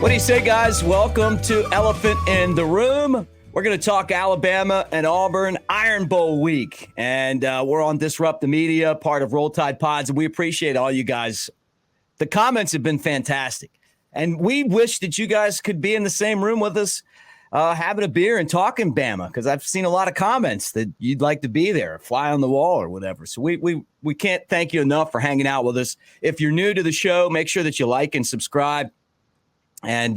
What do you say, guys? Welcome to Elephant in the Room. We're going to talk Alabama and Auburn Iron Bowl week. And we're on Disrupt the Media, part of Roll Tide Pods, and we appreciate all you guys. The comments have been fantastic. And we wish that you guys could be in the same room with us, having a beer and talking Bama, because I've seen a lot of comments that you'd like to be there, fly on the wall or whatever. So we can't thank you enough for hanging out with us. If you're new to the show, make sure that you like and subscribe. And,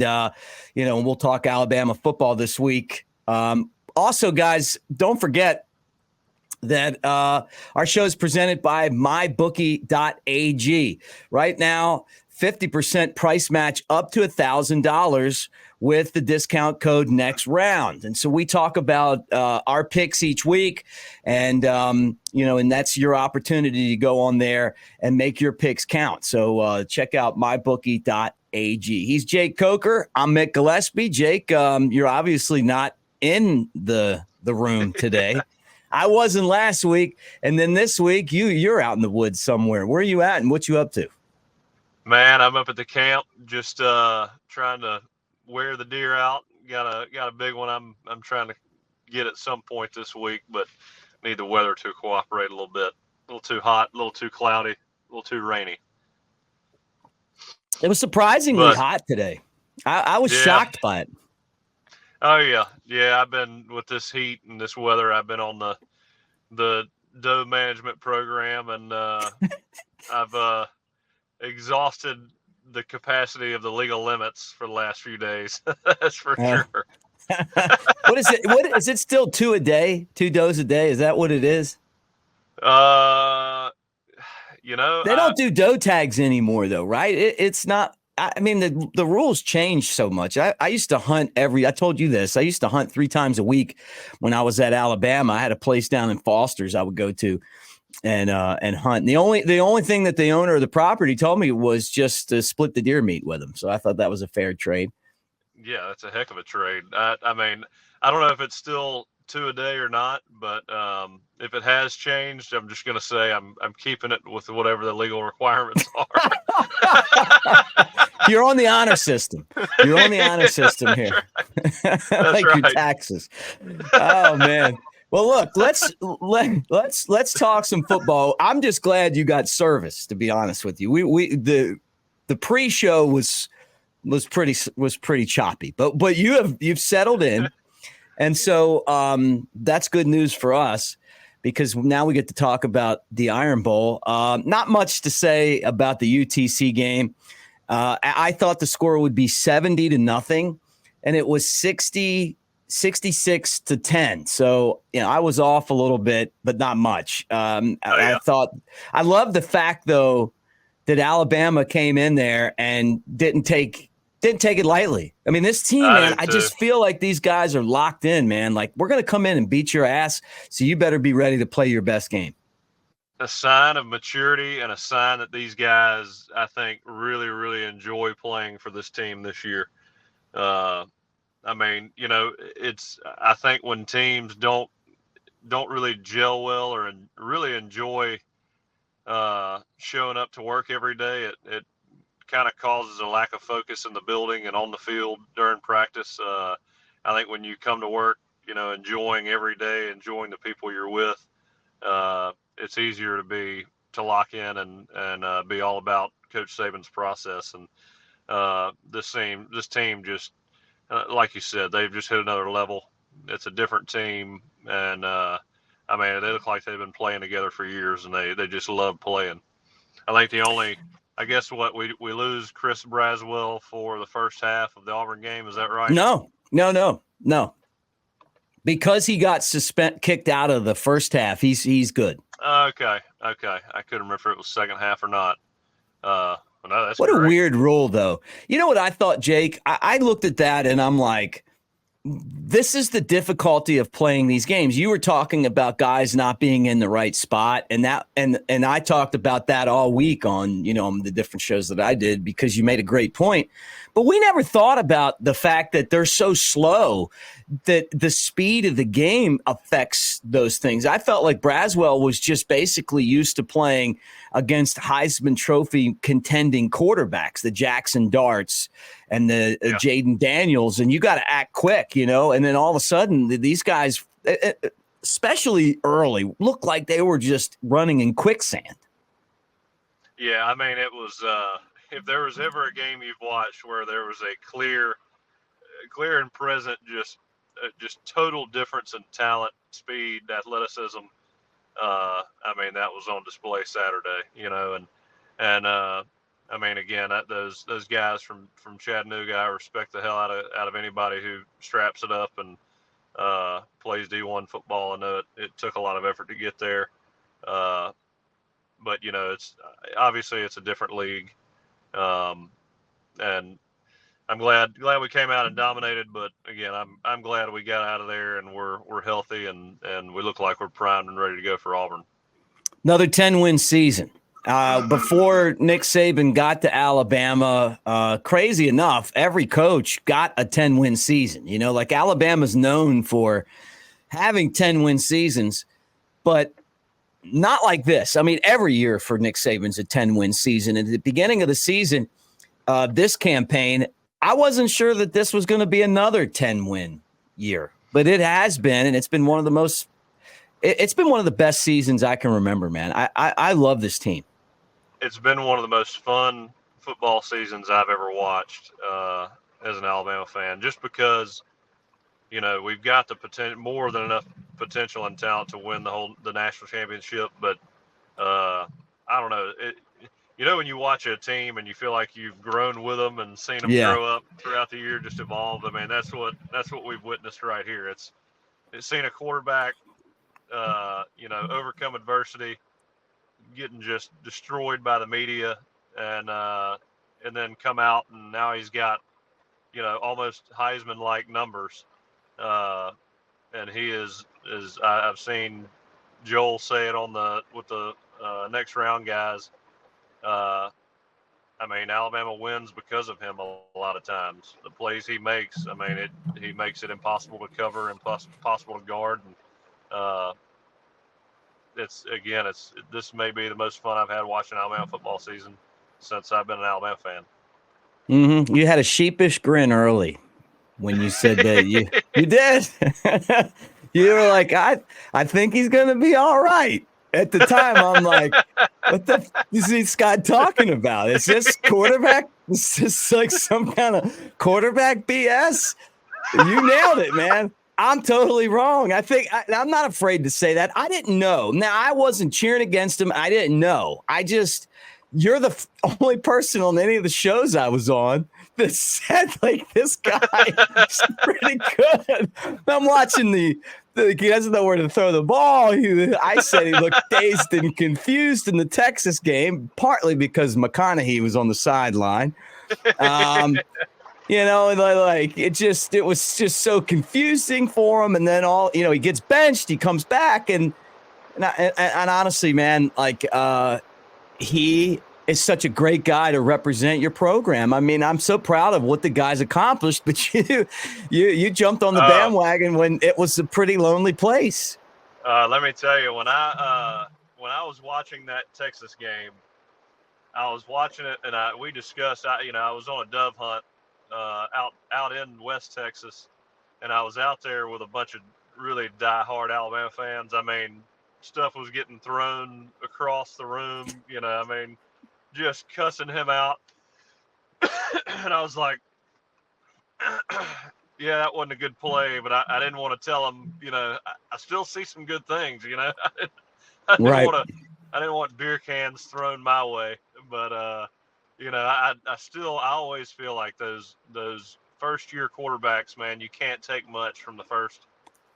we'll talk Alabama football this week. Also, guys, don't forget that our show is presented by mybookie.ag. Right now, 50% price match up to $1,000 with the discount code next round. And so we talk about our picks each week, and that's your opportunity to go on there and make your picks count. So check out mybookie.ag. He's Jake Coker. I'm Mick Gillispie. Jake, you're obviously not in the room today. I wasn't last week, and then this week you're out in the woods somewhere. Where are you at, and what you up to? Man, I'm up at the camp, just trying to wear the deer out. Got a big one I'm trying to get at some point this week, but need the weather to cooperate a little bit. A little too hot, a little too cloudy, a little too rainy. It was surprisingly hot today. I was shocked by it. Oh yeah. I've been with this heat and this weather. I've been on the doe management program, and I've exhausted the capacity of the legal limits for the last few days. That's for sure. What is it? What is it? Still 2 a day? 2 does a day? Is that what it is? They don't do doe tags anymore, though, right? It's not. I mean, the rules changed so much. I used to hunt I told you this. I used to hunt 3 times a week when I was at Alabama. I had a place down in Foster's I would go to and hunt. And the only thing that the owner of the property told me was just to split the deer meat with him. So I thought that was a fair trade. Yeah, that's a heck of a trade. I mean, I don't know if it's still 2 a day or not, but if it has changed, I'm just going to say I'm keeping it with whatever the legal requirements are. You're on the honor system. You're on the honor system here. That's like right. Your taxes. Oh man. Well, look, let's talk some football. I'm just glad you got service, to be honest with you. The pre-show was pretty choppy, but you've settled in. And so that's good news for us, because now we get to talk about the Iron Bowl. Not much to say about the UTC game. I thought the score would be 70-0, and it was 66-10. So, I was off a little bit, but not much. I love the fact, though, that Alabama came in there and didn't take it lightly. I mean, this team, man, I just feel like these guys are locked in, man. Like, we're going to come in and beat your ass, so you better be ready to play your best game. A sign of maturity and a sign that these guys, I think, really, really enjoy playing for this team this year. I mean, I think when teams don't really gel well or really enjoy showing up to work every day, it kind of causes a lack of focus in the building and on the field during practice. I think when you come to work, enjoying every day, enjoying the people you're with, it's easier to lock in and be all about Coach Saban's process. And this team just, like you said, they've just hit another level. It's a different team, and they look like they've been playing together for years, and they just love playing. I think we lose Chris Braswell for the first half of the Auburn game. Is that right? No. Because he got kicked out of the first half, he's good. Okay. I couldn't remember if it was second half or not. No, that's what great. A weird rule, though. You know what I thought, Jake? I looked at that and I'm like, this is the difficulty of playing these games. You were talking about guys not being in the right spot, and I talked about that all week on the different shows that I did, because you made a great point. But we never thought about the fact that they're so slow that the speed of the game affects those things. I felt like Braswell was just basically used to playing against Heisman Trophy contending quarterbacks, the Jackson Darts and the Jaden Daniels, and you got to act quick, you know. And then all of a sudden, these guys, especially early, looked like they were just running in quicksand. Yeah, I mean, it was if there was ever a game you've watched where there was a clear and present just total difference in talent, speed, athleticism. I mean, that was on display Saturday, you know, and I mean, again, those guys from Chattanooga, I respect the hell out of anybody who straps it up and plays D1 football. I know it took a lot of effort to get there, but you know, it's obviously it's a different league, and I'm glad we came out and dominated. But again, I'm glad we got out of there and we're healthy and we look like we're primed and ready to go for Auburn. Another 10-win season. Before Nick Saban got to Alabama, crazy enough, every coach got a 10-win season. You know, like Alabama's known for having 10-win seasons, but not like this. I mean, every year for Nick Saban's a 10-win season. At the beginning of the season, this campaign, I wasn't sure that this was going to be another 10-win year, but it has been, and it's been one of the most. It's been one of the best seasons I can remember, man. I love this team. It's been one of the most fun football seasons I've ever watched as an Alabama fan, just because, you know, we've got the potential, more than enough potential and talent to win the national championship. But I don't know. You know, when you watch a team and you feel like you've grown with them and seen them grow up throughout the year, just evolve. I mean, that's what we've witnessed right here. It's seen a quarterback, you know, overcome adversity, getting just destroyed by the media, and then come out, and now he's got, you know, almost Heisman-like numbers, and he is I've seen Joel say it with the next round guys. I mean, Alabama wins because of him a lot of times. The plays he makes, I mean, he makes it impossible to cover, impossible to guard, and this may be the most fun I've had watching Alabama football season since I've been an Alabama fan. Mm-hmm. You had a sheepish grin early when you said that. You did. You were like, I think he's gonna be all right. At the time, I'm like, what the is this guy talking about? Is this quarterback? Is this like some kind of quarterback BS? You nailed it, man. I'm totally wrong. I think I'm not afraid to say that. I didn't know. Now, I wasn't cheering against him. I didn't know. You're the only person on any of the shows I was on that said, like, this guy is pretty good. I'm watching he doesn't know where to throw the ball. I said he looked dazed and confused in the Texas game, partly because McConaughey was on the sideline. You know, like it was just so confusing for him. And then he gets benched, he comes back, and honestly, man, like he is such a great guy to represent your program. I mean, I'm so proud of what the guy's accomplished, but you jumped on the bandwagon when it was a pretty lonely place. Let me tell you, when I was watching that Texas game, I was watching it, and we discussed. I was on a dove hunt out in West Texas, and I was out there with a bunch of really diehard Alabama fans. I mean, stuff was getting thrown across the room. You know, I mean, just cussing him out. And I was like, yeah, that wasn't a good play, but I didn't want to tell him, you know, I still see some good things, you know. I didn't want beer cans thrown my way, but you know, I always feel like those first year quarterbacks, man, you can't take much from the first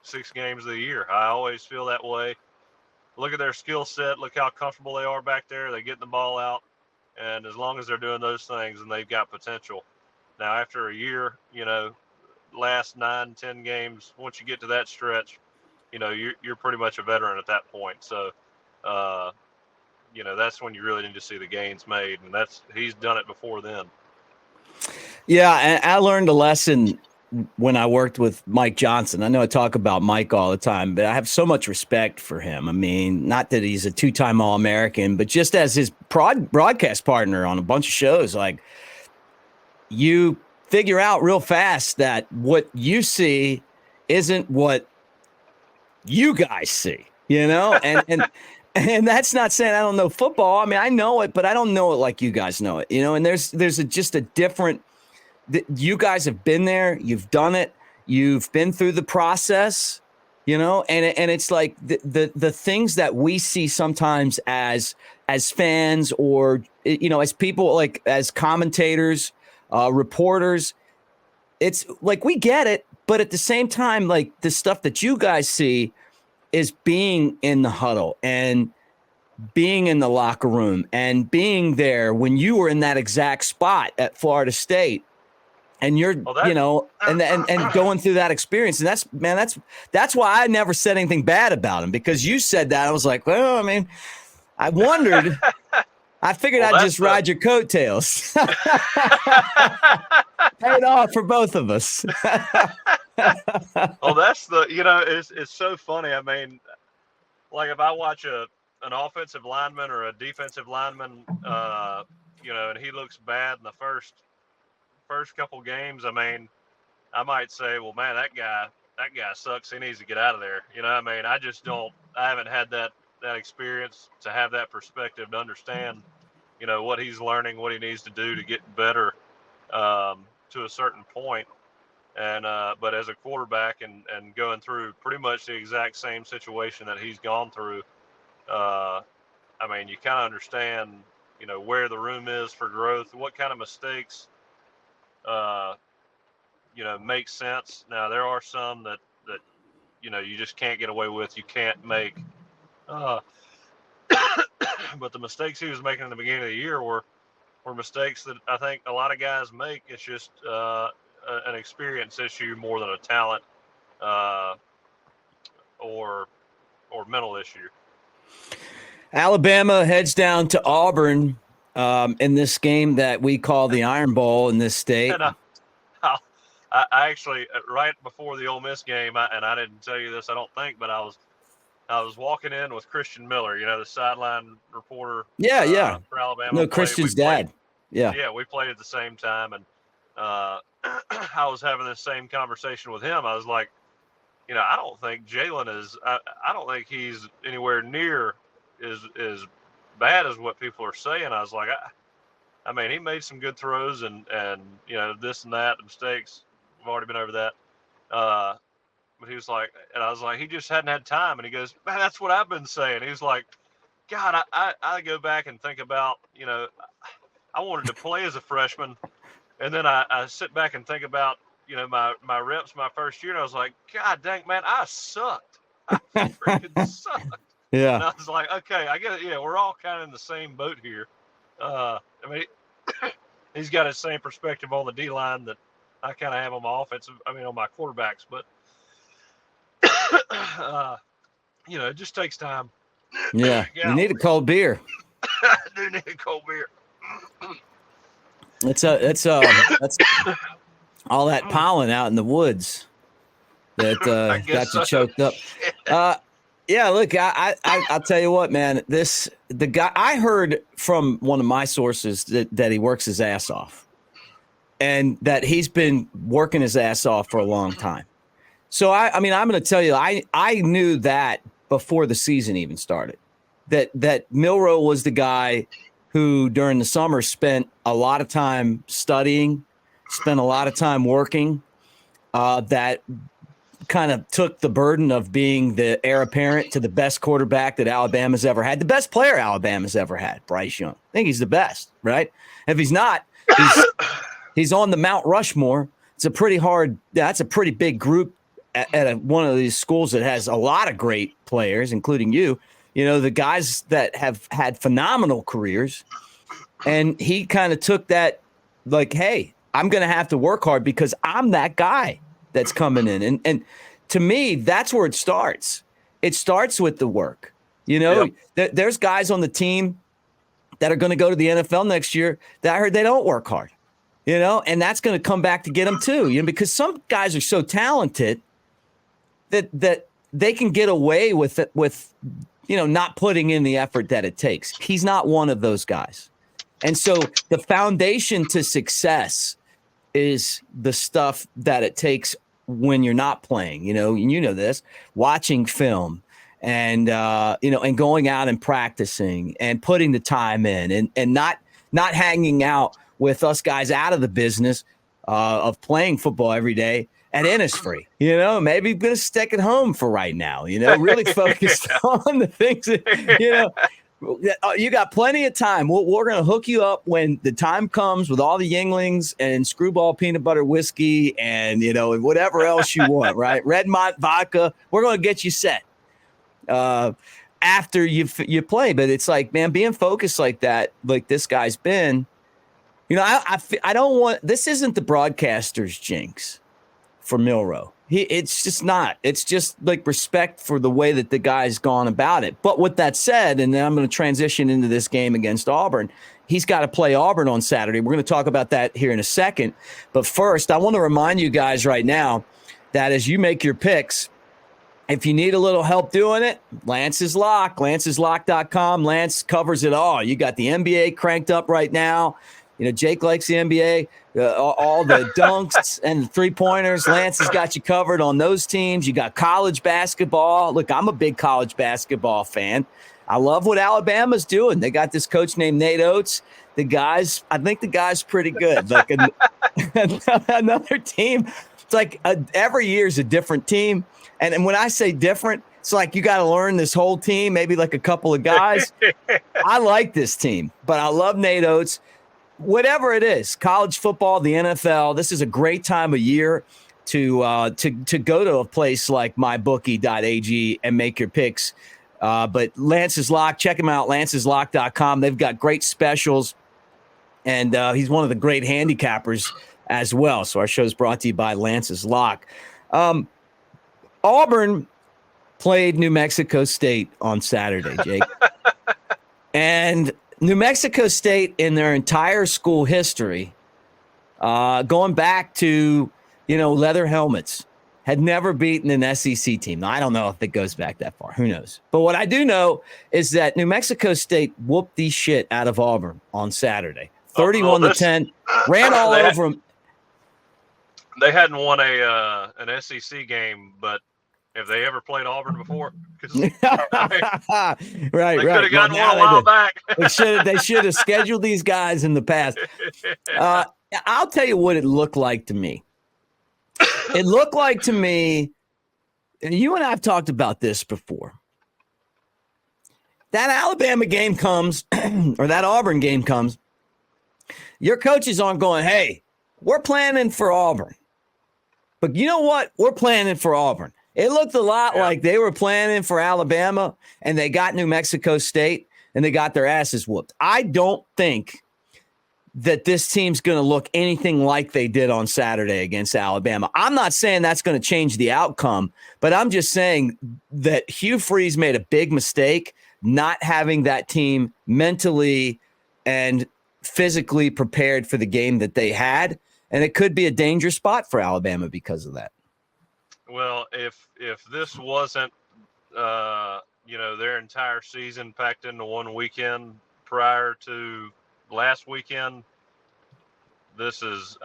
6 games of the year. I always feel that way. Look at their skill set. Look how comfortable they are back there. They get the ball out. And as long as they're doing those things, and they've got potential. Now, after a year, you know, last 9, 10 games, once you get to that stretch, you know, you're pretty much a veteran at that point. So, you know, that's when you really need to see the gains made. And he's done it before then. Yeah, and I learned a lesson when I worked with Mike Johnson. I know I talk about Mike all the time, but I have so much respect for him. I mean, not that he's a 2-time All-American, but just as his broadcast partner on a bunch of shows, like, you figure out real fast that what you see isn't what you guys see, and that's not saying I don't know football. I mean, I know it, but I don't know it like you guys know it, and there's just a different, you guys have been there, you've done it, you've been through the process, and it's like the things that we see sometimes as fans or, as people, like as commentators, reporters, it's like, we get it. But at the same time, like the stuff that you guys see is being in the huddle and being in the locker room and being there when you were in that exact spot at Florida State. And you're, and going through that experience. And that's why I never said anything bad about him, because you said that. I was like, well, I mean, I wondered. I figured I'd just ride your coattails. Paid off for both of us. Well, that's it's so funny. I mean, like if I watch an offensive lineman or a defensive lineman, and he looks bad in the first couple games, I mean, I might say, well, man, that guy sucks. He needs to get out of there. I mean, I haven't had that experience to have that perspective to understand, what he's learning, what he needs to do to get better to a certain point. And but as a quarterback and going through pretty much the exact same situation that he's gone through, I mean, you kind of understand, where the room is for growth, what kind of mistakes make sense. Now there are some that you just can't get away with. You can't make. But the mistakes he was making in the beginning of the year were mistakes that I think a lot of guys make. It's just an experience issue more than a talent or mental issue. Alabama heads down to Auburn in this game that we call the Iron Bowl in this state. And I actually, right before the Ole Miss game, and I didn't tell you this, I don't think, but I was walking in with Christian Miller, the sideline reporter. Yeah. For Alabama. No, Christian's dad. Yeah, we played at the same time, and I was having the same conversation with him. I was like, I don't think Jalen is. I don't think he's anywhere near as bad as what people are saying. I was like, I mean, he made some good throws and this and that, mistakes. We've already been over that. But he was like, and I was like, he just hadn't had time. And he goes, man, that's what I've been saying. He was like, God, I go back and think about, I wanted to play as a freshman. And then I sit back and think about, my reps my first year. And I was like, God dang, man, I sucked. I freaking sucked. Yeah. And I was like, okay, I get it. Yeah, we're all kind of in the same boat here. I mean, he's got his same perspective on the D-line that I kind of have on my offensive, on my quarterbacks. But, it just takes time. Yeah. You need a cold beer. I do need a cold beer. That's all that pollen out in the woods that got you choked up. Yeah, look, I'll tell you what, man. The guy, I heard from one of my sources that he works his ass off, and that he's been working his ass off for a long time. So I'm going to tell you, I knew that before the season even started, that Milroe was the guy who during the summer spent a lot of time studying, spent a lot of time working, that kind of took the burden of being the heir apparent to the best quarterback that Alabama's ever had, the best player Alabama's ever had, Bryce Young. I think he's the best, right? If he's not, he's on the Mount Rushmore. It's a pretty hard, that's a pretty big group at one of these schools that has a lot of great players, including you, the guys that have had phenomenal careers. And he kind of took that like, hey, I'm going to have to work hard because I'm that guy that's coming in. And to me, that's where it starts. It starts with the work. There's guys on the team that are going to go to the NFL next year that I heard they don't work hard, and that's going to come back to get them too, because some guys are so talented that they can get away with it, with, not putting in the effort that it takes. He's not one of those guys. And so the foundation to success is the stuff that it takes when you're not playing, this, watching film and, and going out and practicing and putting the time in and not hanging out with us guys out of the business of playing football every day at Innisfree. Maybe going to stick at home for right now, really focused on the things that, you got plenty of time. We're going to hook you up when the time comes with all the Yinglings and Screwball peanut butter whiskey and, and whatever else you want, right? Redmont vodka. We're going to get you set after you play. But it's like, man, being focused like that, like this guy's been, I don't want, this isn't the broadcaster's jinx for Milroe. It's just not. It's just like respect for the way that the guy's gone about it. But with that said, and then I'm going to transition into this game against Auburn, he's got to play Auburn on Saturday. We're going to talk about that here in a second. But first, I want to remind you guys right now that as you make your picks, if you need a little help doing it, Lance's Lock, lanceslock.com. Lance covers it all. You got the NBA cranked up right now. Jake likes the NBA, all the dunks and the three-pointers. Lance has got you covered on those teams. You got college basketball. Look, I'm a big college basketball fan. I love what Alabama's doing. They got this coach named Nate Oates. I think the guy's pretty good. Like another team. It's like every year is a different team. And when I say different, it's like you got to learn this whole team, maybe like a couple of guys. I like this team, but I love Nate Oates. Whatever it is, college football, the NFL, this is a great time of year to go to a place like mybookie.ag and make your picks. But Lance's Lock, check him out, lanceslock.com. They've got great specials, and he's one of the great handicappers as well. So our show is brought to you by Lance's Lock. Auburn played New Mexico State on Saturday, Jake. And New Mexico State, in their entire school history, going back to, leather helmets, had never beaten an SEC team. Now, I don't know if it goes back that far. Who knows? But what I do know is that New Mexico State whooped the shit out of Auburn on Saturday. 31-10, ran all over them. They hadn't won an SEC game, but have they ever played Auburn before? Right. They could have gotten one a while back. They should have scheduled these guys in the past. I'll tell you what it looked like to me. It looked like to me, and you and I have talked about this before. That Alabama game comes, or that Auburn game comes, your coaches aren't going, hey, we're planning for Auburn. But you know what? We're planning for Auburn. It looked a lot like they were planning for Alabama, and they got New Mexico State, and they got their asses whooped. I don't think that this team's going to look anything like they did on Saturday against Alabama. I'm not saying that's going to change the outcome, but I'm just saying that Hugh Freeze made a big mistake not having that team mentally and physically prepared for the game that they had, and it could be a dangerous spot for Alabama because of that. Well, if this wasn't, their entire season packed into one weekend prior to last weekend, this is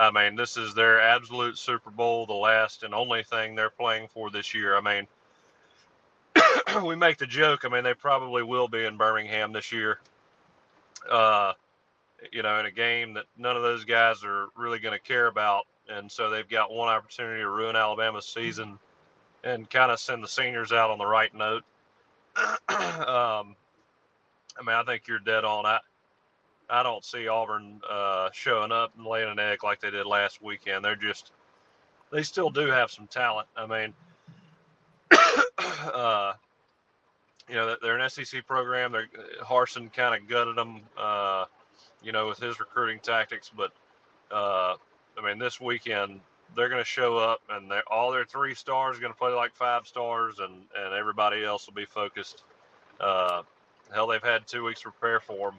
their absolute Super Bowl, the last and only thing they're playing for this year. I mean, we make the joke. I mean, they probably will be in Birmingham this year, in a game that none of those guys are really going to care about. And so they've got one opportunity to ruin Alabama's season and kind of send the seniors out on the right note. I think you're dead on. I don't see Auburn showing up and laying an egg like they did last weekend. They still do have some talent. I mean, they're an SEC program. Harsin kind of gutted them, with his recruiting tactics. But, this weekend they're going to show up, and all their 3 stars are going to play like 5 stars, and everybody else will be focused. Hell, they've had 2 weeks to prepare for them.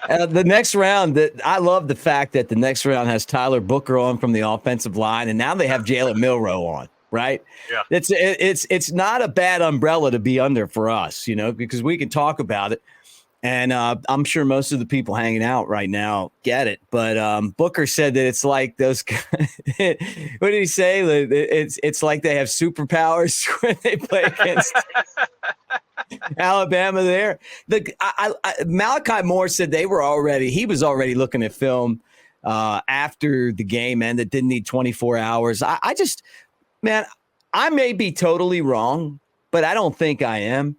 The next round, I love the fact that the next round has Tyler Booker on from the offensive line, and now they have Jalen Milroe on. Right? Yeah. It's not a bad umbrella to be under for us, because we can talk about it. And I'm sure most of the people hanging out right now get it. But Booker said that it's like those. What did he say? It's like they have superpowers when they play against Alabama. There, Malachi Moore said he was already looking at film after the game ended. Didn't need 24 hours. Man, I may be totally wrong, but I don't think I am.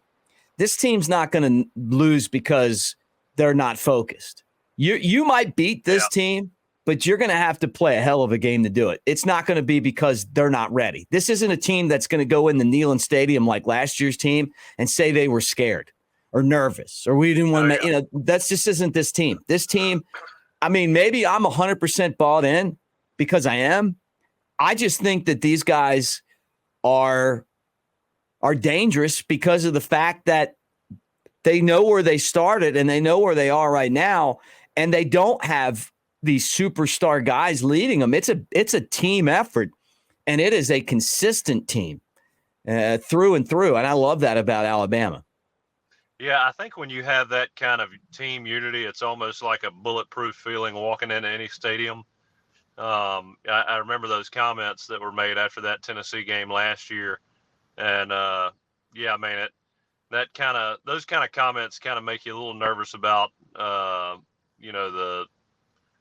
This team's not going to lose because they're not focused. You might beat this team, but you're going to have to play a hell of a game to do it. It's not going to be because they're not ready. This isn't a team that's going to go in the Neyland Stadium like last year's team and say they were scared or nervous or we didn't want to. That just isn't this team. This team, I mean, maybe I'm 100% bought in because I am. I just think that these guys are dangerous because of the fact that they know where they started and they know where they are right now, and they don't have these superstar guys leading them. It's a team effort, and it is a consistent team through and through, and I love that about Alabama. Yeah, I think when you have that kind of team unity, it's almost like a bulletproof feeling walking into any stadium. I remember those comments that were made after that Tennessee game last year. And those kind of comments kind of make you a little nervous about the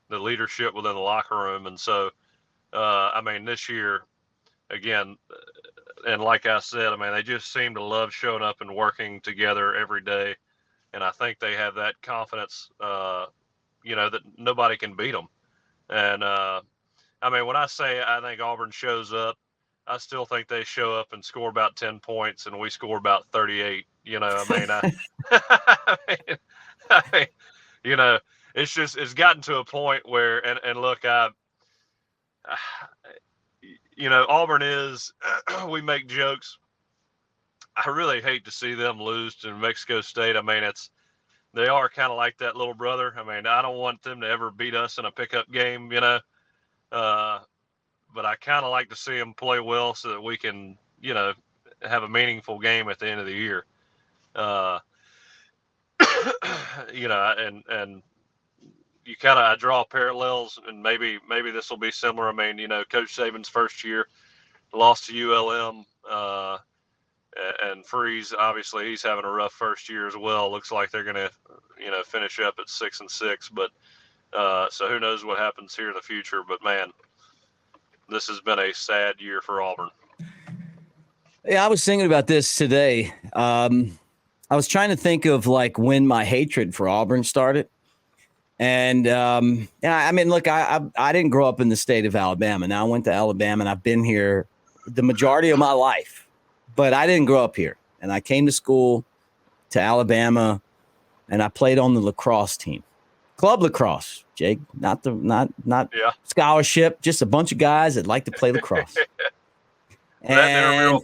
leadership within the locker room. And so this year again, and like I said, they just seem to love showing up and working together every day. And I think they have that confidence that nobody can beat them. And when I say I think Auburn shows up, I still think they show up and score about 10 points and we score about 38. It's gotten to a point where, and look, Auburn is, we make jokes. I really hate to see them lose to New Mexico State. They are kind of like that little brother. I don't want them to ever beat us in a pickup game, but I kind of like to see them play well so that we can, have a meaningful game at the end of the year. And you I draw parallels, and maybe this will be similar. Coach Saban's first year lost to ULM, and Freeze, obviously he's having a rough first year as well. Looks like they're going to, finish up at 6-6, but so who knows what happens here in the future, but man, this has been a sad year for Auburn. Yeah, I was thinking about this today. I was trying to think of when my hatred for Auburn started. And look, I didn't grow up in the state of Alabama. Now I went to Alabama and I've been here the majority of my life, but I didn't grow up here. And I came to school to Alabama and I played on the lacrosse team. Club lacrosse, Jake, not scholarship, just a bunch of guys that like to play lacrosse. That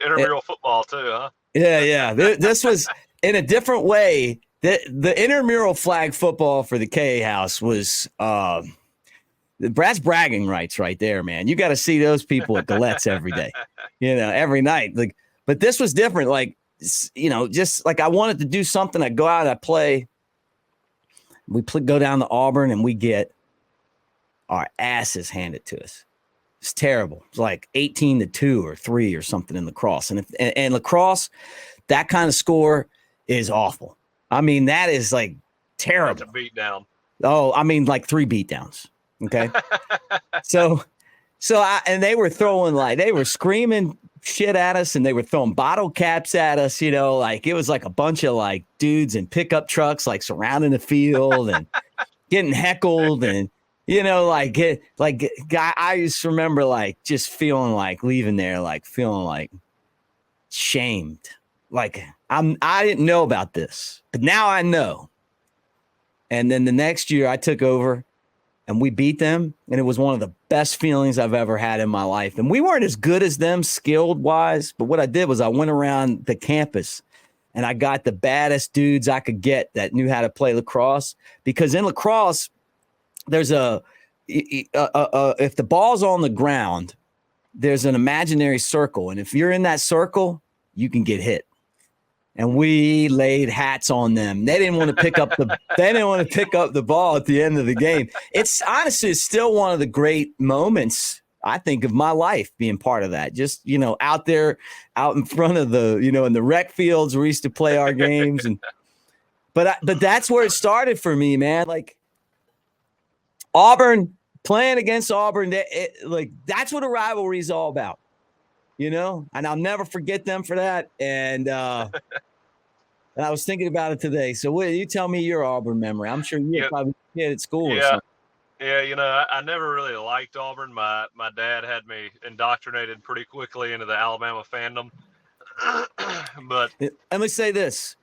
intramural football too, huh? Yeah. This was in a different way. The intramural flag football for the K House was Brad's bragging rights right there, man. You got to see those people at Galette's every day, every night. But this was different. Just like I wanted to do something. I go out, I play. We go down to Auburn and we get our asses handed to us. It's terrible. It's like 18-2 or 3 or something in lacrosse. And lacrosse, that kind of score is awful. That is terrible. That's a beat down. Oh, 3 beat downs. Okay. And they were throwing they were screaming shit at us and they were throwing bottle caps at us, it was like a bunch of dudes in pickup trucks, surrounding the field and getting heckled. And, I used to remember just feeling leaving there, feeling shamed. I didn't know about this, but now I know. And then the next year I took over and we beat them. And it was one of the best feelings I've ever had in my life. And we weren't as good as them skilled wise. But what I did was I went around the campus and I got the baddest dudes I could get that knew how to play lacrosse, because in lacrosse, there's if the ball's on the ground, there's an imaginary circle. And if you're in that circle, you can get hit. and we laid hats on them. They didn't want to pick up the ball at the end of the game. It's honestly still one of the great moments, I think, of my life, being part of that. Just, out there, out in front of the, in the rec fields where we used to play our games. But that's where it started for me, man. Like Auburn, playing against Auburn, that's what a rivalry is all about, and I'll never forget them for that. And I was thinking about it today. So you tell me your Auburn memory. I'm sure you probably did at school or something. Yeah, I never really liked Auburn. My dad had me indoctrinated pretty quickly into the Alabama fandom. But let me say this.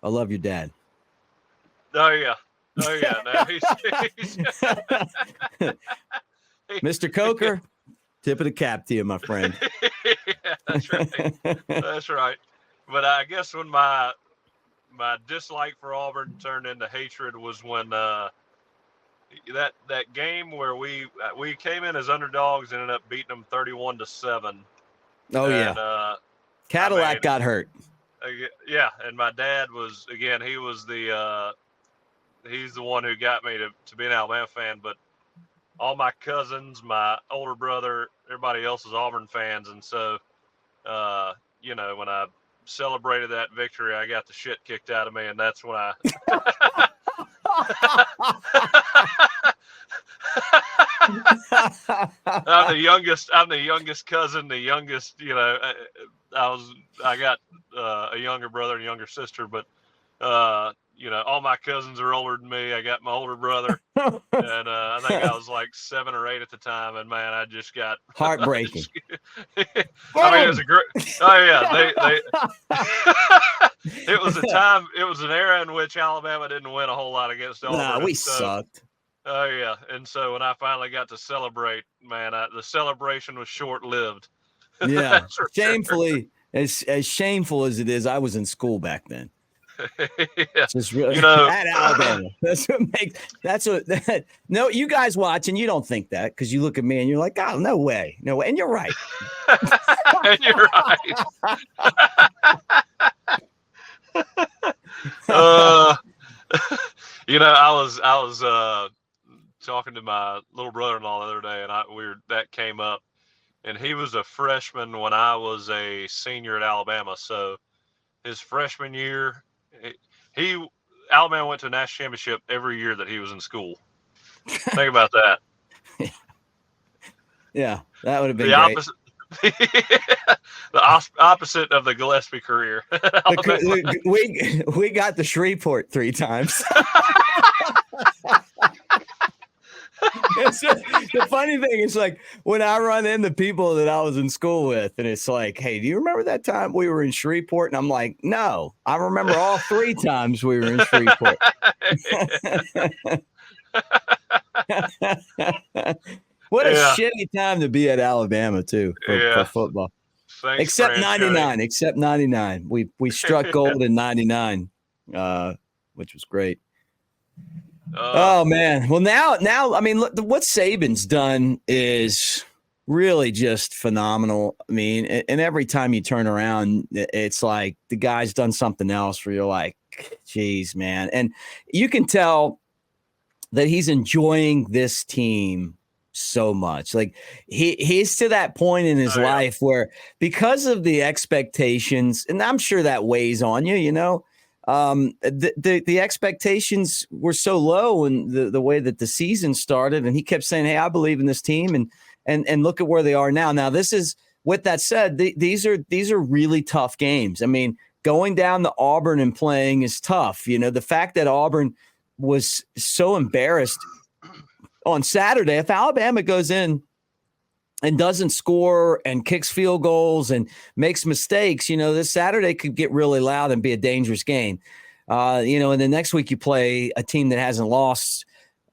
I love your dad. Oh yeah. No, he's Mr. Coker, tip of the cap to you, my friend. Yeah, that's right. That's right. But I guess when my dislike for Auburn turned into hatred was when that game where we came in as underdogs and ended up beating them 31-7. Oh, yeah. Cadillac got hurt. Yeah, and my dad was, again, he's the one who got me to be an Alabama fan, but all my cousins, my older brother, everybody else is Auburn fans. And so, when I celebrated that victory, I got the shit kicked out of me. And that's when I, I'm the youngest cousin, I got a younger brother and younger sister, but, all my cousins are older than me. I got my older brother, and I think I was like 7 or 8 at the time. And man, I just got heartbreaking. It was a great. Oh yeah, it was a time. It was an era in which Alabama didn't win a whole lot against Auburn. Nah, we sucked. Oh yeah, and so when I finally got to celebrate, man, the celebration was short-lived. Yeah, shamefully, as shameful as it is, I was in school back then. Yeah. Just really, at Alabama. No, you guys watching, you don't think that because you look at me and you're like, oh, no way. And you're right. And you're right. I was talking to my little brother-in-law the other day, and that came up, and he was a freshman when I was a senior at Alabama. So his freshman year, Alabama went to a national championship every year that he was in school. Think about that. Yeah, that would have been the great. The opposite of the Gillispie career. We got the Shreveport 3 times. The funny thing is, like, when I run into people that I was in school with, and it's like, hey, do you remember that time we were in Shreveport? And I'm like, no, I remember all 3 times we were in Shreveport. What a shitty time to be at Alabama, too, for football. Thanks, except 99. Except 99. We struck gold in 99, which was great. Oh man. Well, now, I mean, look, what Saban's done is really just phenomenal. I mean, and every time you turn around, it's like the guy's done something else where you're like, geez, man. And you can tell that he's enjoying this team so much. Like he's to that point in his life where, because of the expectations, and I'm sure that weighs on you, the expectations were so low, and the way that the season started, and he kept saying, hey, I believe in this team, and look at where they are now. Now, this is, with that said, these are really tough games. I mean, going down to Auburn and playing is tough. The fact that Auburn was so embarrassed on Saturday, if Alabama goes in and doesn't score and kicks field goals and makes mistakes, this Saturday could get really loud and be a dangerous game. And then next week you play a team that hasn't lost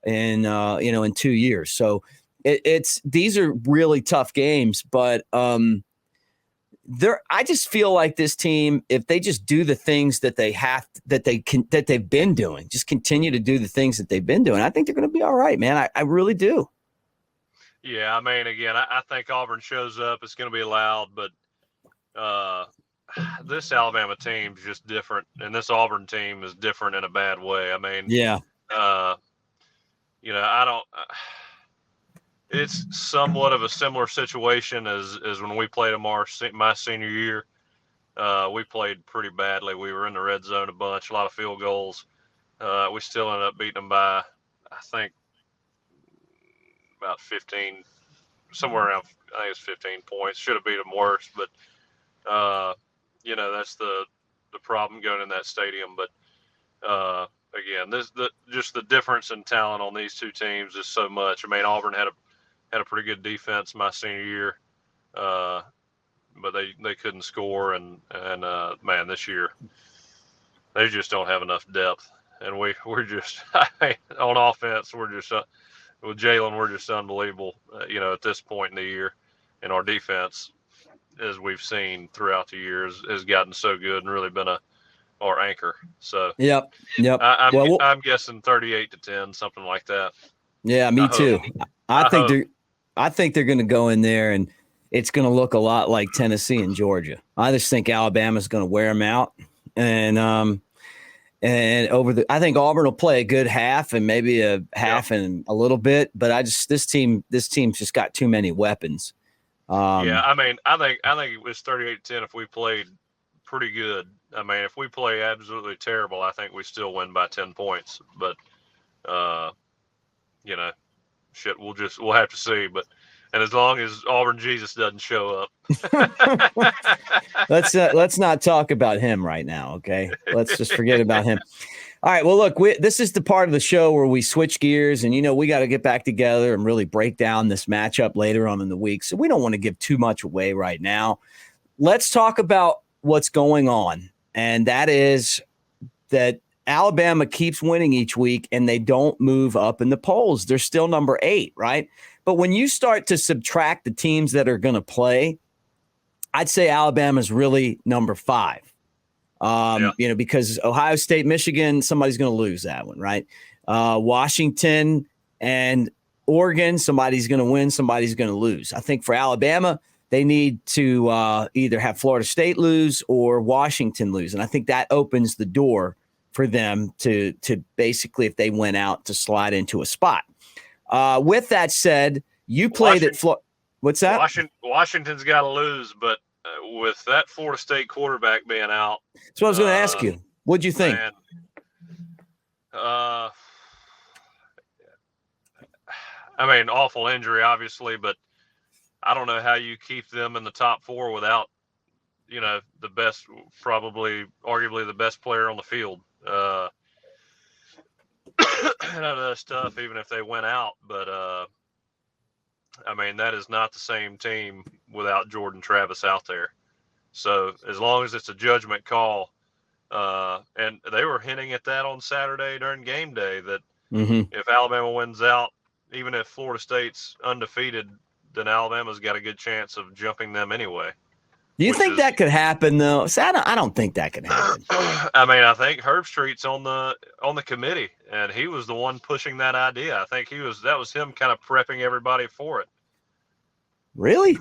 in 2 years. So these are really tough games, but I just feel like this team, if they just do the things that they've been doing, just continue to do the things that they've been doing, I think they're going to be all right, man. I really do. Yeah, I mean, again, I think Auburn shows up. It's going to be loud, but this Alabama team's just different, and this Auburn team is different in a bad way. I mean, Yeah. I don't. It's somewhat of a similar situation as when we played them my senior year. We played pretty badly. We were in the red zone a bunch, a lot of field goals. We still ended up beating them by, I think, about 15, somewhere around, I think it's 15 points. Should have beat them worse, but that's the problem going in that stadium. But again, just the difference in talent on these two teams is so much. I mean, Auburn had a pretty good defense my senior year, but they couldn't score, and man, this year they just don't have enough depth, and we're just on offense we're just with Jalen we're just unbelievable, at this point in the year, and our defense, as we've seen throughout the years, has gotten so good and really been our anchor. So Yep. I'm guessing 38-10, something like that. Yeah, me too. I think they're going to go in there and it's going to look a lot like Tennessee and Georgia. I just think Alabama's going to wear them out, and I think Auburn will play a good half and maybe a half and a little bit, but this team's just got too many weapons. I mean, I think it was 38-10 if we played pretty good. I mean, if we play absolutely terrible, I think we still win by 10 points. But we'll have to see. And as long as Auburn Jesus doesn't show up, let's not talk about him right now. Okay, let's just forget about him. All right. Well, look, this is the part of the show where we switch gears, and we got to get back together and really break down this matchup later on in the week. So we don't want to give too much away right now. Let's talk about what's going on, and that is that Alabama keeps winning each week, and they don't move up in the polls. They're still number 8, right? But when you start to subtract the teams that are going to play, I'd say Alabama's really number 5. Because Ohio State, Michigan, somebody's going to lose that one, right? Washington and Oregon, somebody's going to win, somebody's going to lose. I think for Alabama, they need to either have Florida State lose or Washington lose. And I think that opens the door for them to basically, if they went out, to slide into a spot. With that said, you played at Florida. What's that? Washington's got to lose, but with that Florida State quarterback being out. That's what I was going to ask you. What'd you think? Man, awful injury, obviously, but I don't know how you keep them in the top 4 without, the best, probably arguably the best player on the field. And other stuff, even if they went out, but that is not the same team without Jordan Travis out there. So as long as it's a judgment call, and they were hinting at that on Saturday during game day, that if Alabama wins out, even if Florida State's undefeated, then Alabama's got a good chance of jumping them anyway. Do you think that could happen, though? So I don't think that could happen. I think Herbstreit's on the committee, and he was the one pushing that idea. I think that was him kind of prepping everybody for it. Really?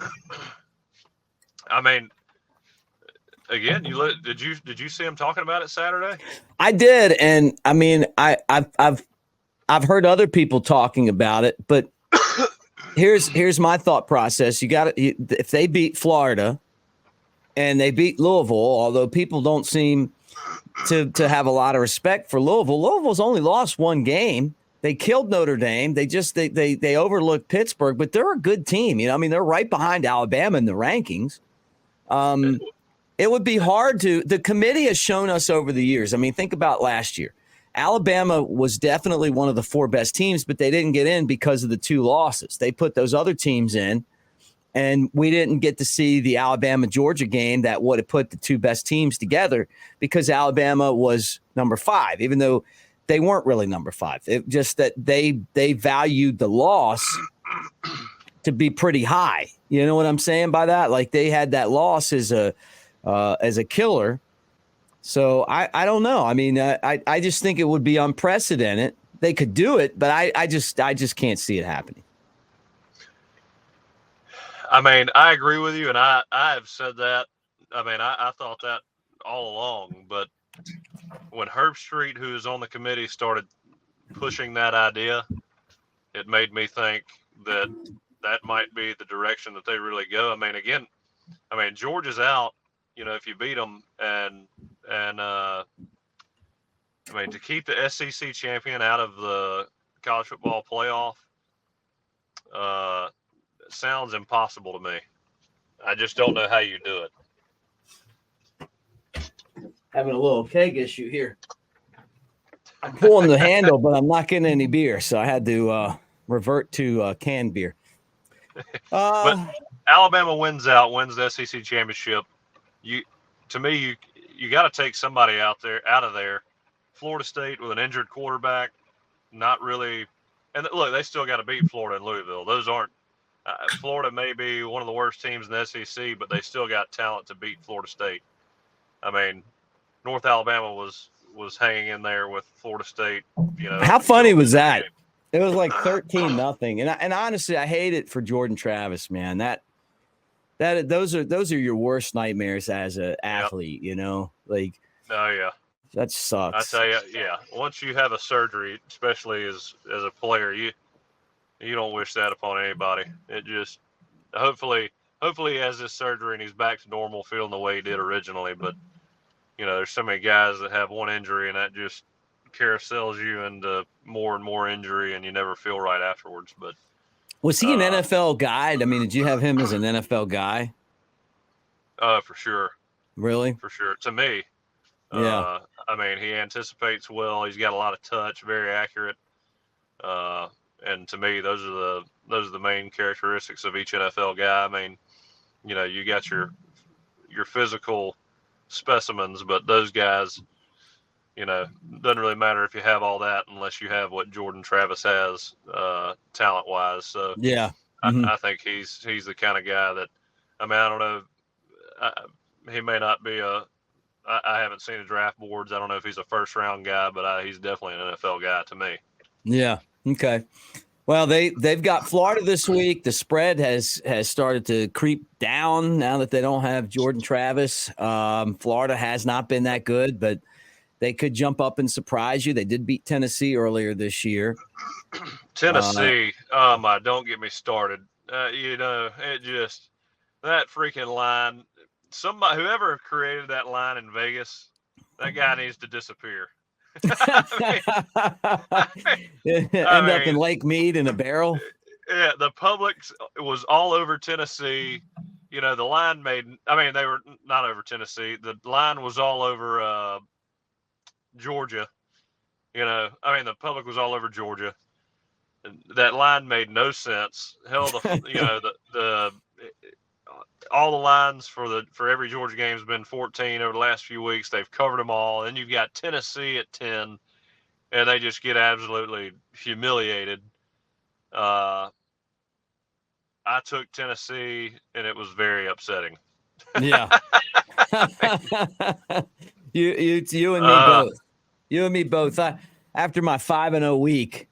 Again, did you see him talking about it Saturday? I did, and I've heard other people talking about it, but here's my thought process. If they beat Florida and they beat Louisville, although people don't seem to have a lot of respect for Louisville. Louisville's only lost one game. They killed Notre Dame. They overlooked Pittsburgh, but they're a good team. They're right behind Alabama in the rankings. It would be hard the committee has shown us over the years. Think about last year. Alabama was definitely one of the 4 best teams, but they didn't get in because of the 2 losses. They put those other teams in, and we didn't get to see the Alabama-Georgia game that would have put the 2 best teams together because Alabama was number 5, even though they weren't really number 5. It just that they valued the loss to be pretty high. You know what I'm saying by that? Like they had that loss as a killer. So I don't know. I just think it would be unprecedented. They could do it, but I just can't see it happening. I agree with you, and I have said that I mean, I thought that all along, but when Herb Street, who is on the committee, started pushing that idea, it made me think that that might be the direction that they really go. I mean, Georgia's out, if you beat them, and I mean, to keep the SEC champion out of the college football playoff uh, sounds impossible to me. I just don't know how you do it. Having a little keg issue here. I'm pulling the handle, but I'm not getting any beer, so I had to revert to canned beer. But Alabama wins the SEC championship. To me, you got to take somebody out of there. Florida State with an injured quarterback, not really. And look, they still got to beat Florida and Louisville. Those aren't. Florida may be one of the worst teams in the SEC, but they still got talent to beat Florida State. I mean, North Alabama was hanging in there with Florida State. How funny was that? It was like 13-0, and honestly, I hate it for Jordan Travis, man. Those are your worst nightmares as an athlete, Like, oh yeah, that sucks. I tell you, yeah. Once you have a surgery, especially as a player, you don't wish that upon anybody. It just hopefully he has this surgery and he's back to normal, feeling the way he did originally. But there's so many guys that have one injury and that just carousels you into more and more injury, and you never feel right afterwards. But was he an NFL guy? I mean, did you have him as an NFL guy? For sure. Really? For sure. To me. Yeah. I mean, he anticipates well. He's got a lot of touch, very accurate. And to me, those are the main characteristics of each NFL guy. I mean, you got your physical specimens, but those guys, doesn't really matter if you have all that unless you have what Jordan Travis has, talent wise. So yeah, I think he's the kind of guy that, I mean, I don't know. He may not be I haven't seen the draft boards. I don't know if he's a first round guy, but he's definitely an NFL guy to me. Yeah. Okay. Well, they've got Florida this week. The spread has started to creep down now that they don't have Jordan Travis. Florida has not been that good, but they could jump up and surprise you. They did beat Tennessee earlier this year. Tennessee, don't get me started. It just, that freaking line, whoever created that line in Vegas, that guy needs to disappear. End up in Lake Mead in a barrel. Yeah, the public was all over Tennessee. The line they were not over Tennessee. The line was all over Georgia. The public was all over Georgia. That line made no sense. Hell, all the lines for every Georgia game has been 14 over the last few weeks. They've covered them all. And you've got Tennessee at 10, and they just get absolutely humiliated. I took Tennessee, and it was very upsetting. Yeah. You and me both. You and me both. After my 5-0 week,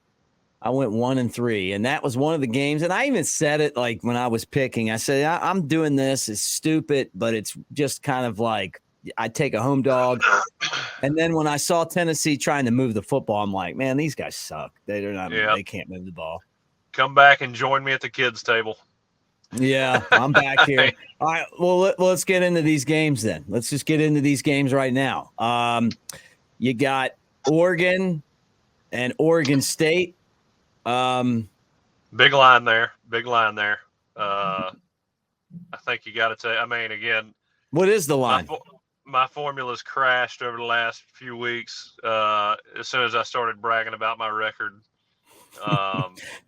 I went 1-3, and that was one of the games. And I even said it like when I was picking. I said, I'm doing this. It's stupid, but it's just kind of like I take a home dog. And then when I saw Tennessee trying to move the football, I'm like, man, these guys suck. They're not. Yep. They can't move the ball. Come back and join me at the kids' table. Yeah, I'm back here. All right, well, let's get into these games then. Let's just get into these games right now. You got Oregon and Oregon State. Big line there. I think you got to take. I mean, again, what is the line? My formula's crashed over the last few weeks. As soon as I started bragging about my record,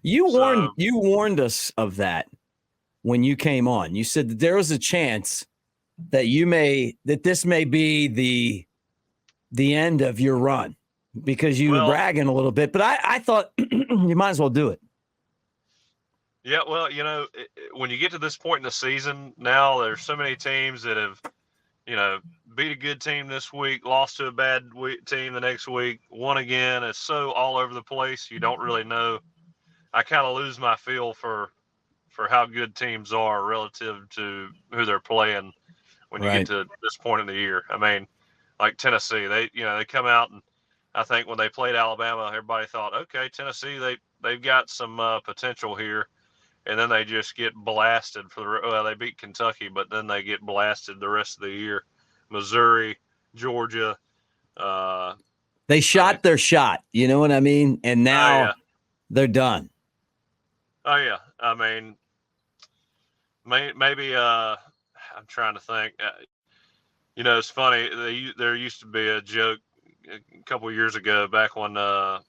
you warned us of that when you came on. You said that there was a chance that this may be the end of your run because you were bragging a little bit. But I thought you might as well do it. Yeah, well, when you get to this point in the season, now there's so many teams that have, beat a good team this week, lost to a bad team the next week, won again. It's so all over the place. You don't really know. I kind of lose my feel for how good teams are relative to who they're playing when you get Right. to this point in the year. I mean, like Tennessee, they come out, and I think when they played Alabama, everybody thought, okay, Tennessee, they've got some potential here, and then they just get blasted they beat Kentucky, but then they get blasted the rest of the year. Missouri, Georgia. They shot their shot. You know what I mean? And now they're done. Oh yeah. I mean, maybe I'm trying to think. It's funny. There used to be a joke a couple of years ago, back when just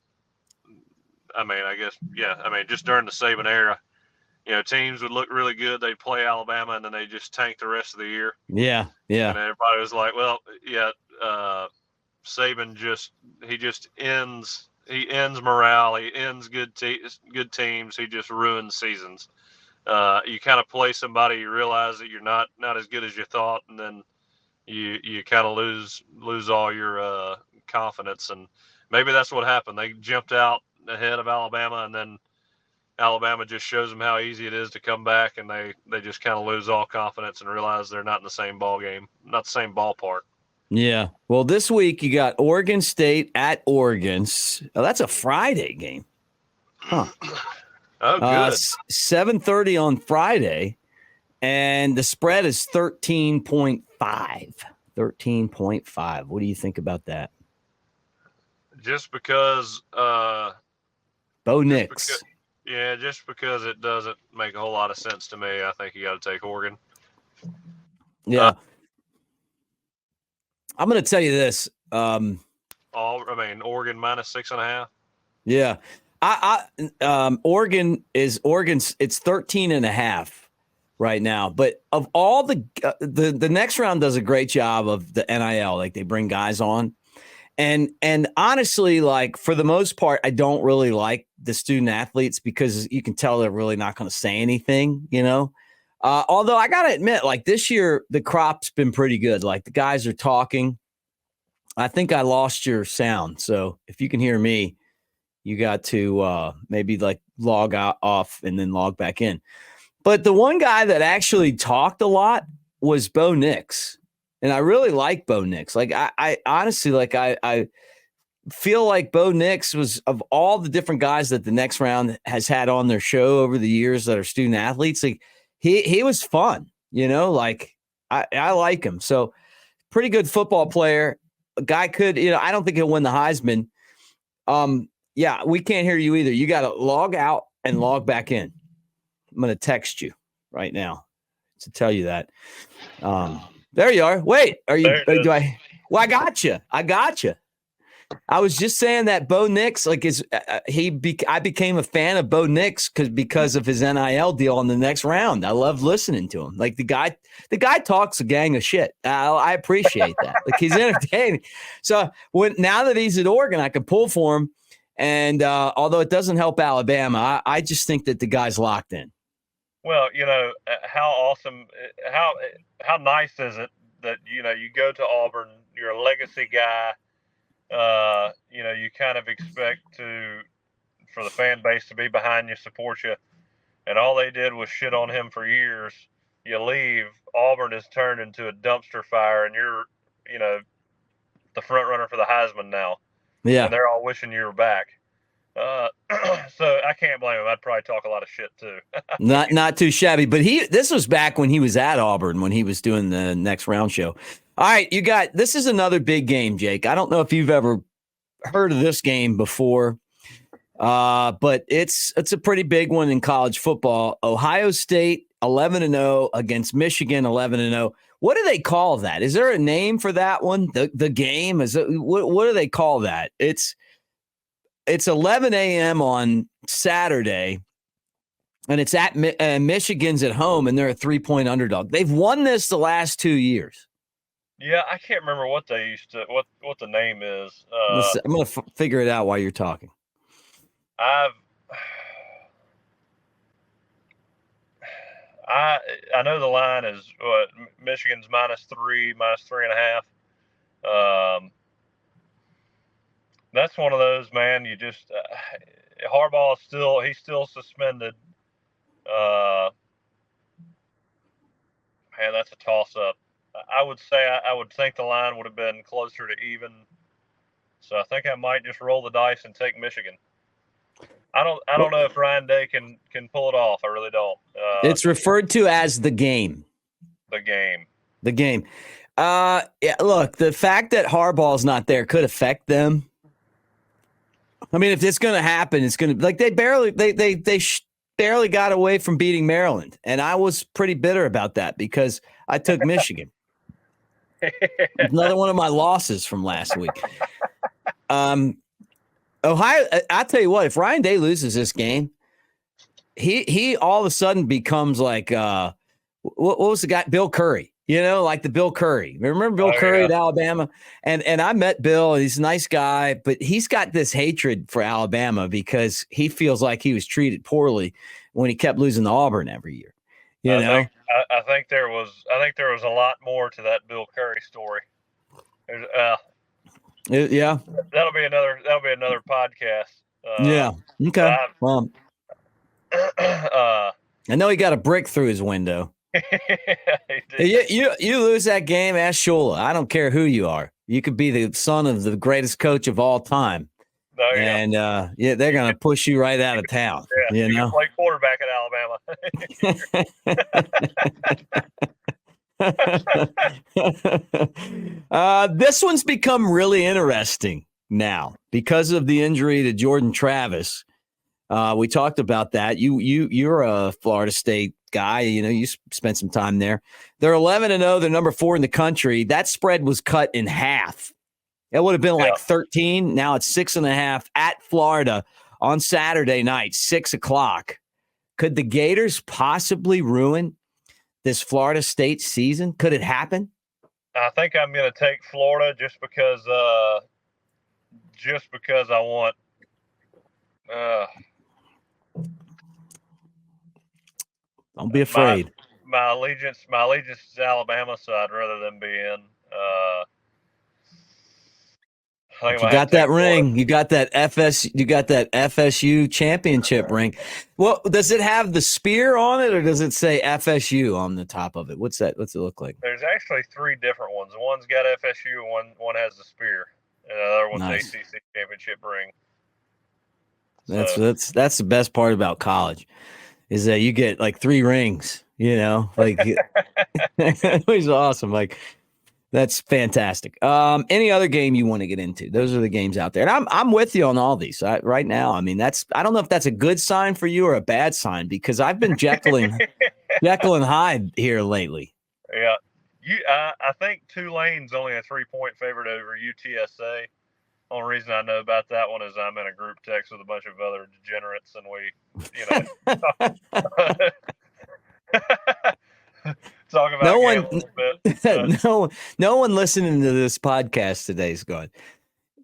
during the Saban era, teams would look really good. They'd play Alabama, and then they just tank the rest of the year. Yeah. And everybody was like, well, yeah, Saban ends morale. He ends good teams. He just ruins seasons. You kind of play somebody, you realize that you're not as good as you thought, and then you kind of lose all your confidence. And maybe that's what happened. They jumped out ahead of Alabama, and then Alabama just shows them how easy it is to come back, and they just kind of lose all confidence and realize they're not in the same ball game, not the same ballpark. Yeah. Well, this week you got Oregon State at Oregon. Oh, that's a Friday game. Huh. Oh, good. 7:30 on Friday, and the spread is 13.5. 13.5. What do you think about that? Just because Bo Nix. Just because it doesn't make a whole lot of sense to me, I think you got to take Oregon. Yeah. I'm going to tell you this. Oregon minus 6.5. Yeah. Oregon's it's 13.5 right now. But of all the next round does a great job of the NIL. Like, they bring guys on. And honestly, like, for the most part, I don't really like the student athletes because you can tell they're really not going to say anything, although I got to admit, like, this year, the crop's been pretty good. Like, the guys are talking. I think I lost your sound. So if you can hear me, you got to maybe like log out off and then log back in. But the one guy that actually talked a lot was Bo Nix. And I really like Bo Nix. Like, I honestly, like, I feel like Bo Nix was, of all the different guys that the next round has had on their show over the years that are student athletes, like, he was fun, like, I like him. So, pretty good football player. A guy could, I don't think he'll win the Heisman. Yeah, we can't hear you either. You got to log out and log back in. I'm going to text you right now to tell you that. There you are. Wait, are you? Well, I got you. I was just saying that Bo Nix, like, I became a fan of Bo Nix because of his NIL deal in the next round. I love listening to him. Like, the guy talks a gang of shit. I appreciate that. Like, he's entertaining. So now that he's at Oregon, I can pull for him. And although it doesn't help Alabama, I just think that the guy's locked in. Well, how awesome, how nice is it that, you go to Auburn, you're a legacy guy. You kind of expect for the fan base to be behind you, support you. And all they did was shit on him for years. You leave, Auburn has turned into a dumpster fire, and you're, the front runner for the Heisman now. Yeah. And they're all wishing you were back. So I can't blame him. I'd probably talk a lot of shit too. Not too shabby, but this was back when he was at Auburn, when he was doing the next round show. All right, this is another big game, Jake. I don't know if you've ever heard of this game before, but it's a pretty big one in college football. Ohio State 11-0 against Michigan 11-0. What do they call that? Is there a name for that one? The game what do they call that? It's 11 a.m. on Saturday, and it's at Michigan's at home, and they're a 3-point underdog. They've won this the last 2 years. Yeah, I can't remember what they used to what the name is. I'm going to figure it out while you're talking. I know the line is Michigan's -3.5. That's one of those, man. You just Harbaugh he's still suspended. Man, that's a toss up. I would say I would think the line would have been closer to even. So I think I might just roll the dice and take Michigan. I don't know if Ryan Day can pull it off. I really don't. It's referred to as the game. The game. The game. Yeah, look, the fact that Harbaugh's not there could affect them. I mean, if it's going to happen, it's going to like they barely got away from beating Maryland, and I was pretty bitter about that because I took Michigan. Another one of my losses from last week. Ohio, I'll tell you what, if Ryan Day loses this game, he all of a sudden becomes like what was the guy? Bill Curry. You know, like the Bill Curry. Remember Bill Curry at Alabama? And I met Bill. He's a nice guy, but he's got this hatred for Alabama because he feels like he was treated poorly when he kept losing to Auburn every year. I think there was a lot more to that Bill Curry story. Yeah. That'll be another podcast. Yeah. Okay. Well, I know he got a brick through his window. You lose that game, ask Shula. I don't care who you are. You could be the son of the greatest coach of all time. And they're going to push you right out of town. Yeah, you know, play quarterback at Alabama. This one's become really interesting now because of the injury to Jordan Travis. We talked about that. You're a Florida State guy. You know, you spent some time there. They're 11-0. They're number 4 in the country. That spread was cut in half. It would have been like 13. Now it's 6.5 at Florida on Saturday night, 6:00. Could the Gators possibly ruin this Florida State season? Could it happen? I think I'm going to take Florida just because I want. Don't be afraid. My allegiance is Alabama, so I'd rather them be in. You got that ring. You got that FSU championship ring. Well, does it have the spear on it, or does it say FSU on the top of it? What's that? What's it look like? There's actually 3 different ones. One's got FSU, one has the spear, and the other one's the ACC championship ring. So. That's the best part about college, is that you get like 3 rings. You know, like it was awesome. Like. That's fantastic. Any other game you want to get into? Those are the games out there. And I'm with you on all these right now. I mean, I don't know if that's a good sign for you or a bad sign, because I've been Jekyll and Hyde here lately. Yeah. I think Tulane's only a 3-point favorite over UTSA. Only reason I know about that one is I'm in a group text with a bunch of other degenerates, and talk about no one listening to this podcast today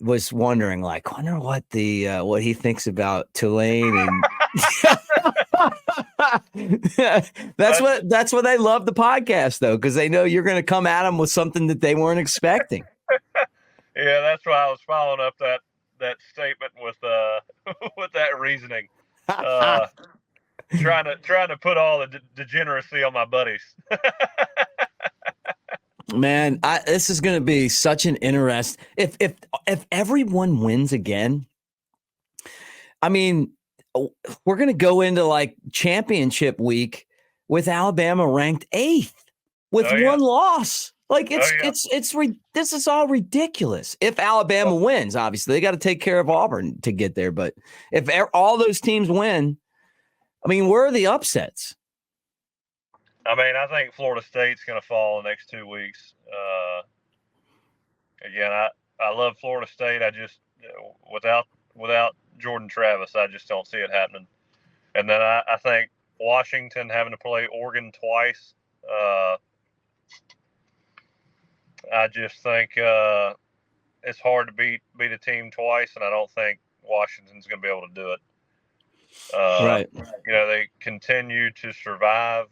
was wondering, like, wonder what what he thinks about Tulane, and that's what they love the podcast, though, because they know you're going to come at them with something that they weren't expecting. Yeah, that's why I was following up that statement with with that reasoning. Trying to put all the degeneracy on my buddies. Man, this is going to be such an interest. If everyone wins again, I mean, we're going to go into like championship week with Alabama ranked 8th with one loss. Like this is all ridiculous. If Alabama wins, obviously they got to take care of Auburn to get there. But if all those teams win, I mean, where are the upsets? I mean, I think Florida State's going to fall in the next 2 weeks. Again, I love Florida State. I just without Jordan Travis, I just don't see it happening. And then I think Washington having to play Oregon twice. I just think it's hard to beat a team twice, and I don't think Washington's going to be able to do it. Right. They continue to survive.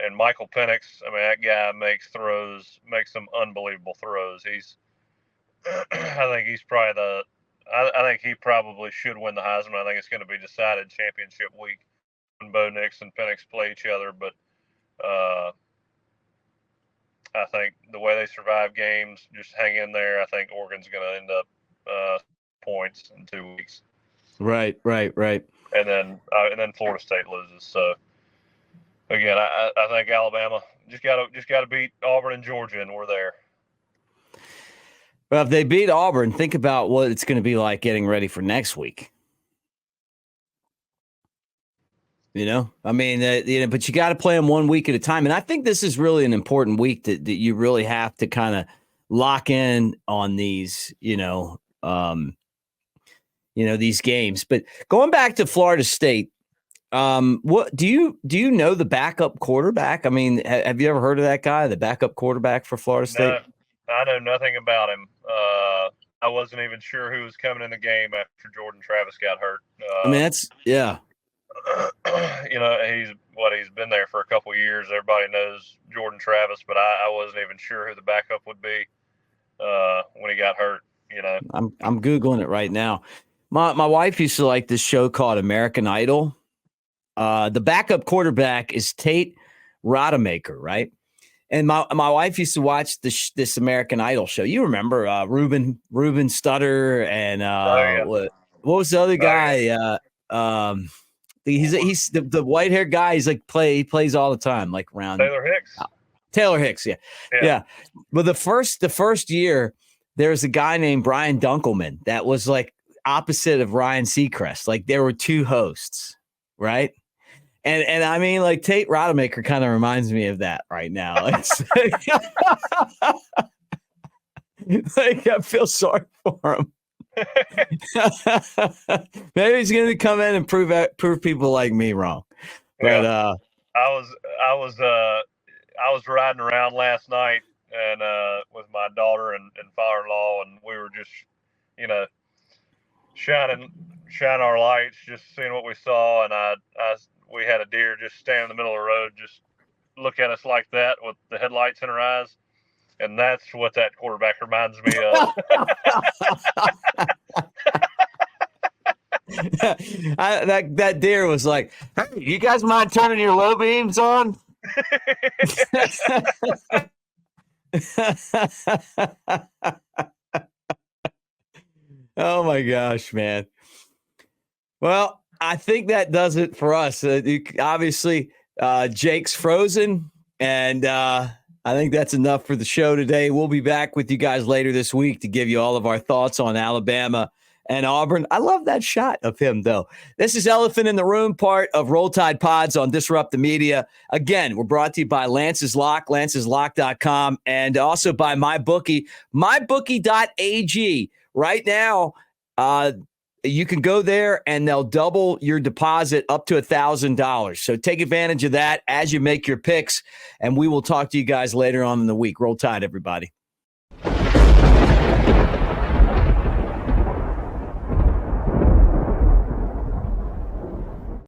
And Michael Penix, I mean, that guy makes some unbelievable throws. I think he's probably I think he probably should win the Heisman. I think it's going to be decided championship week when Bo Nix and Penix play each other. But I think the way they survive games, just hang in there. I think Oregon's going to end up points in 2 weeks. Right. And then Florida State loses. So again, I think Alabama just got to beat Auburn and Georgia, and we're there. Well, if they beat Auburn, think about what it's going to be like getting ready for next week. I mean, but you got to play them 1 week at a time. And I think this is really an important week that you really have to kind of lock in on these, these games. But going back to Florida State, what do you know the backup quarterback? I mean, have you ever heard of that guy, the backup quarterback for Florida State? No, I know nothing about him. I wasn't even sure who was coming in the game after Jordan Travis got hurt. I mean, that's yeah. He's been there for a couple of years. Everybody knows Jordan Travis, but I wasn't even sure who the backup would be when he got hurt. I'm Googling it right now. My wife used to like this show called American Idol. The backup quarterback is Tate Rodemaker, right? And my wife used to watch this American Idol show. You remember Ruben Stutter and what was the other guy? He's the white haired guy. He's like he plays all the time, like around Taylor Hicks. Yeah. But the first year, there was a guy named Brian Dunkelman that was like opposite of Ryan Seacrest. Like there were two hosts, right? And I mean, like Tate Rodemaker kind of reminds me of that right now. Like I feel sorry for him. Maybe he's going to come in and prove people like me wrong. But I was riding around last night and with my daughter and father-in-law, and we were just shining our lights, just seeing what we saw, and we had a deer just stand in the middle of the road, just look at us like that with the headlights in her eyes. And that's what that quarterback reminds me of. That deer was like, "Hey, you guys mind turning your low beams on?" Oh my gosh, man. Well, I think that does it for us. Obviously, Jake's frozen, and I think that's enough for the show today. We'll be back with you guys later this week to give you all of our thoughts on Alabama and Auburn. I love that shot of him, though. This is Elephant in the Room, part of Roll Tide Pods on Disrupt the Media. Again, we're brought to you by Lance's Lock, lanceslock.com, and also by MyBookie, mybookie.ag. Right now, you can go there and they'll double your deposit up to $1,000. So take advantage of that as you make your picks, and we will talk to you guys later on in the week. Roll Tide, everybody.